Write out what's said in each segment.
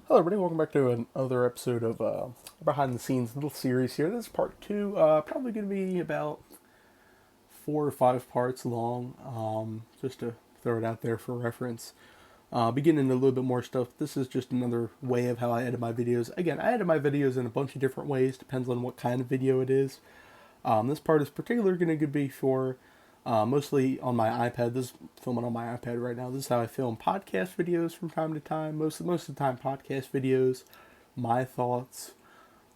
Hello, everybody. Welcome back to another episode of Behind the Scenes little series here. This is part two. Probably going to be about 4 or 5 parts long, just to throw it out there for reference. Beginning a little bit more stuff. This is just another way of how I edit my videos. Again, I edit my videos in a bunch of different ways. Depends on what kind of video it is. This part is particularly going to be for mostly on my iPad. This is filming on my iPad right now. This is how I film podcast videos from time to time. Most of the time, podcast videos, my thoughts,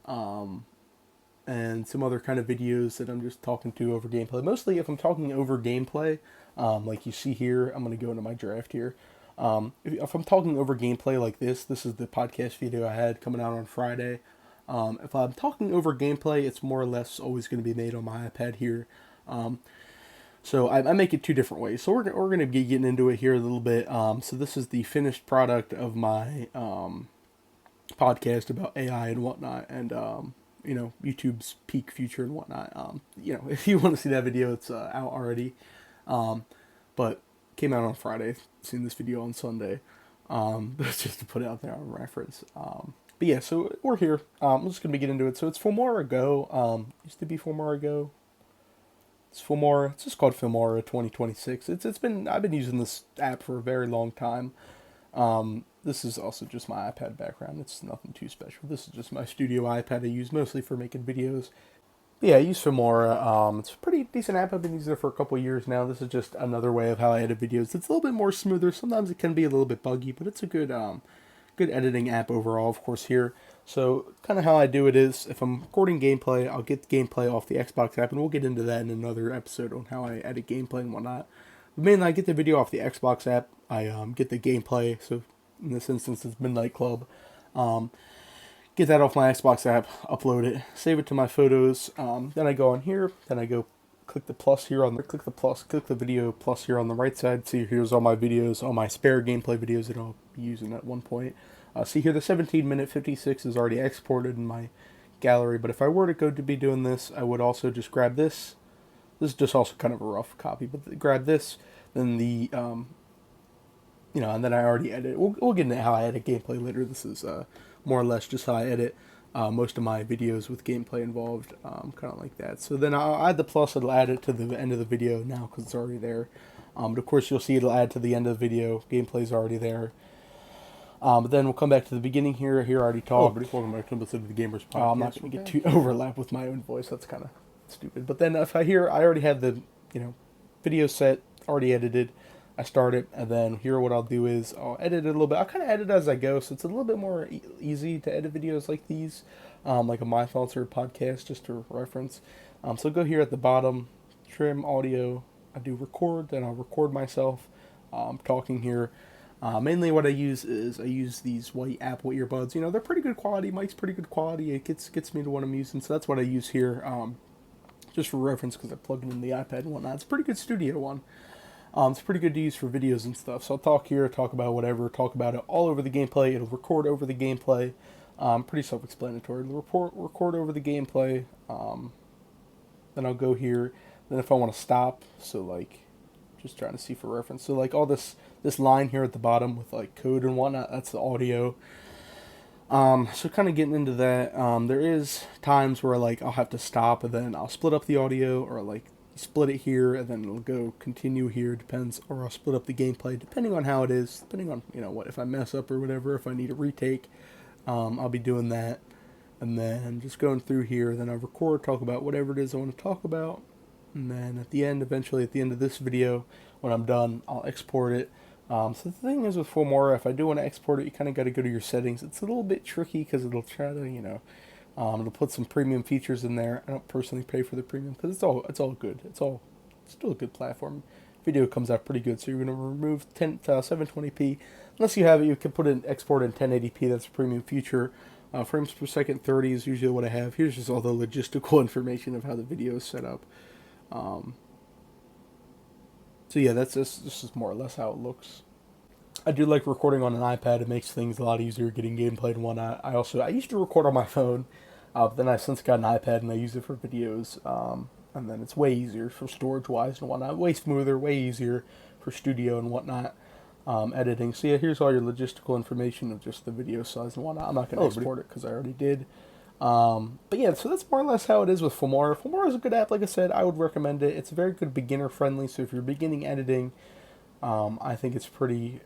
and some other kind of videos that I'm just talking to over gameplay. Mostly, if I'm talking over gameplay, like you see here, I'm going to go into my draft here. If I'm talking over gameplay like this is the podcast video I had coming out on Friday. If I'm talking over gameplay, it's more or less always going to be made on my iPad here. So I make it two different ways. So we're going to be getting into it here a little bit. So this is the finished product of my podcast about AI and whatnot, and YouTube's peak future and whatnot. If you want to see that video, it's out already. But came out on Friday. Seen this video on Sunday. That's just to put it out there on reference. But yeah, so we're here. I'm just gonna get into it. So it's Filmora Go. Used to be Filmora Go. It's Filmora. It's just called Filmora 2026. I've been using this app for a very long time. This is also just my iPad background. It's nothing too special. This is just my studio iPad I use mostly for making videos. But yeah, I use Filmora. It's a pretty decent app. I've been using it for a couple of years now. This is just another way of how I edit videos. It's a little bit more smoother. Sometimes it can be a little bit buggy, but it's a good editing app overall, of course, here. So kind of how I do it is, if I'm recording gameplay, I'll get the gameplay off the Xbox app, and we'll get into that in another episode on how I edit gameplay and whatnot. But mainly, I get the video off the Xbox app. I get the gameplay, so in this instance, it's Midnight Club. Get that off my Xbox app, upload it, save it to my photos. Then I go on here, then I go click the plus here click the video plus here on the right side. See, here's all my videos, all my spare gameplay videos that I'll be using at one point. See here, the 17-minute 56 is already exported in my gallery, but if I were to go to be doing this, I would also just grab this. This is just also kind of a rough copy, but grab this, then and then I already edit. We'll get into how I edit gameplay later. This is more or less just how I edit most of my videos with gameplay involved, kind of like that. So then I'll add the plus. It'll add it to the end of the video now because it's already there. But of course, you'll see it'll add to the end of the video. Gameplay's already there. But then we'll come back to the beginning here. Here I already talked. Welcome back to the Gamers Podcast. I'm not going to get too overlap with my own voice. That's kind of stupid. But then if I already have the video set already edited. I start it, and then here what I'll do is I'll edit it a little bit. I'll kind of edit as I go, so it's a little bit more easy to edit videos like these, like a My Thoughts or podcast, just to reference. So go here at the bottom, trim audio. I do record, then I'll record myself talking here. Mainly what I use these white Apple earbuds. They're pretty good quality. Mic's pretty good quality. It gets me to what I'm using, so that's what I use here. Just for reference, because I plug it in the iPad and whatnot. It's a pretty good studio one. It's pretty good to use for videos and stuff. So I'll talk here, talk about whatever, talk about it all over the gameplay. It'll record over the gameplay. Pretty self-explanatory. It'll record over the gameplay. Then I'll go here. Then if I want to stop, so like, just trying to see for reference. So like all this line here at the bottom with like code and whatnot, that's the audio. So kind of getting into that. There is times where like I'll have to stop and then I'll split up the audio, or like split it here and then it'll go continue here, depends, or I'll split up the gameplay depending on how it is, depending on what, if I mess up or whatever, if I need a retake, I'll be doing that. And then just going through here, then I'll record, talk about whatever it is I want to talk about, and then eventually at the end of this video, when I'm done, I'll export it. So the thing is with Filmora, if I do want to export it, you kind of got to go to your settings. It's a little bit tricky because it'll try to it'll put some premium features in there. I don't personally pay for the premium because it's all good. It's still a good platform. Video comes out pretty good. So you're going to remove 720p. Unless you have it, you can export in 1080p. That's a premium feature. Frames per second 30 is usually what I have. Here's just all the logistical information of how the video is set up. So yeah, this is more or less how it looks. I do like recording on an iPad. It makes things a lot easier getting gameplay and whatnot. I used to record on my phone, but then I since got an iPad and I use it for videos. And then it's way easier for storage wise and whatnot. Way smoother, way easier for studio and whatnot. editing. So yeah, here's all your logistical information of just the video size and whatnot. I'm not going to export it because I already did. But yeah, so that's more or less how it is with Filmora. Filmora is a good app, like I said. I would recommend it. It's very good beginner friendly. So if you're beginning editing, I think it's pretty.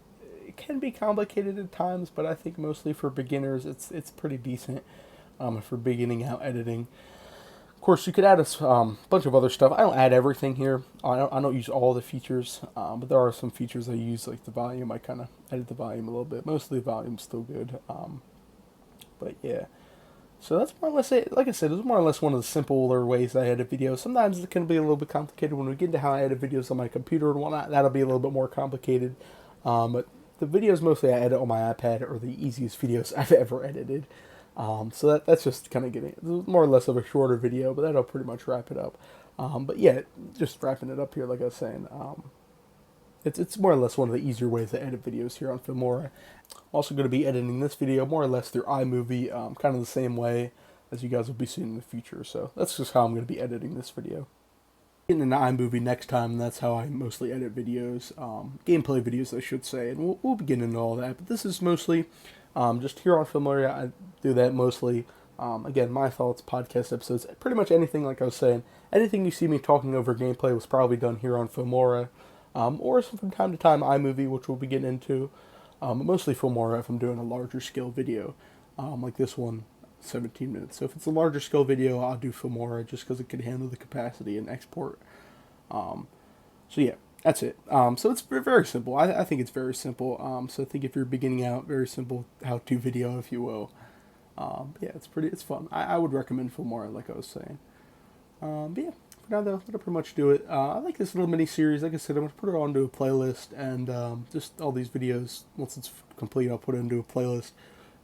It can be complicated at times, but I think mostly for beginners, it's pretty decent. For beginning out editing. Of course, you could add a bunch of other stuff. I don't add everything here. I don't use all the features, but there are some features I use, like the volume. I kind of edit the volume a little bit. Mostly the volume's still good. But yeah. So that's more or less it. Like I said, it's more or less one of the simpler ways I edit videos. Sometimes it can be a little bit complicated when we get into how I edit videos on my computer and whatnot. That'll be a little bit more complicated. But the videos mostly I edit on my iPad are the easiest videos I've ever edited. So that's just kind of getting more or less of a shorter video, but that'll pretty much wrap it up. But yeah, just wrapping it up here, like I was saying. It's more or less one of the easier ways to edit videos here on Filmora. Also going to be editing this video more or less through iMovie, kind of the same way as you guys will be seeing in the future. So that's just how I'm going to be editing this video. Getting into iMovie next time, that's how I mostly edit videos, gameplay videos I should say, and we'll be getting into all that. But this is mostly just here on Filmora. I do that mostly. Again, my thoughts, podcast episodes, pretty much anything like I was saying. Anything you see me talking over gameplay was probably done here on Filmora. Or from time to time iMovie, which we'll be getting into. Mostly Filmora if I'm doing a larger scale video, like this one, 17 minutes. So if it's a larger scale video, I'll do Filmora just because it can handle the capacity and export. So yeah, that's it. So it's very simple. I think it's very simple. So I think if you're beginning out, very simple how-to video, if you will. Yeah, it's fun. I would recommend Filmora, like I was saying. But yeah, for now though, that'll pretty much do it. I like this little mini series. Like I said, I'm gonna put it onto a playlist, and just all these videos. Once it's complete, I'll put it into a playlist.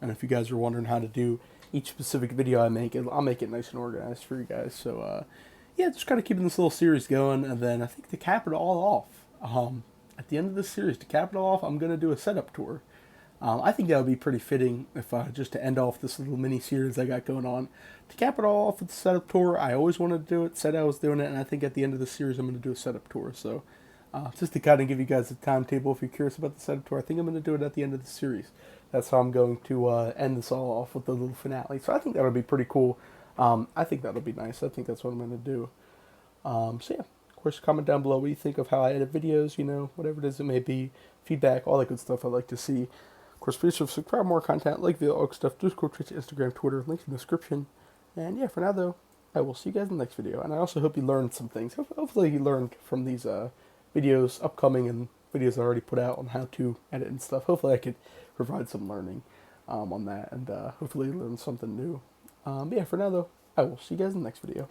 And if you guys are wondering how to do each specific video I make, I'll make it nice and organized for you guys. So yeah, just kind of keeping this little series going, and then I think to cap it all off, at the end of this series, to cap it all off, I'm gonna do a setup tour. I think that would be pretty fitting if just to end off this little mini series I got going on. To cap it all off with the setup tour, I always wanted to do it, said I was doing it, and I think at the end of the series I'm going to do a setup tour. So just to kind of give you guys a timetable if you're curious about the setup tour, I think I'm going to do it at the end of the series. That's how I'm going to end this all off with the little finale. So I think that'll be pretty cool. I think that'll be nice. I think that's what I'm going to do. So yeah, of course, comment down below what you think of how I edit videos, whatever it is it may be, feedback, all that good stuff I'd like to see. Of course, please subscribe for more content, like the all stuff, Discord, Twitch, Instagram, Twitter, links in the description. And yeah, for now though, I will see you guys in the next video. And I also hope you learned some things. Hopefully you learned from these videos upcoming and videos I already put out on how to edit and stuff. Hopefully I could provide some learning on that, and hopefully you learn something new. But yeah, for now though, I will see you guys in the next video.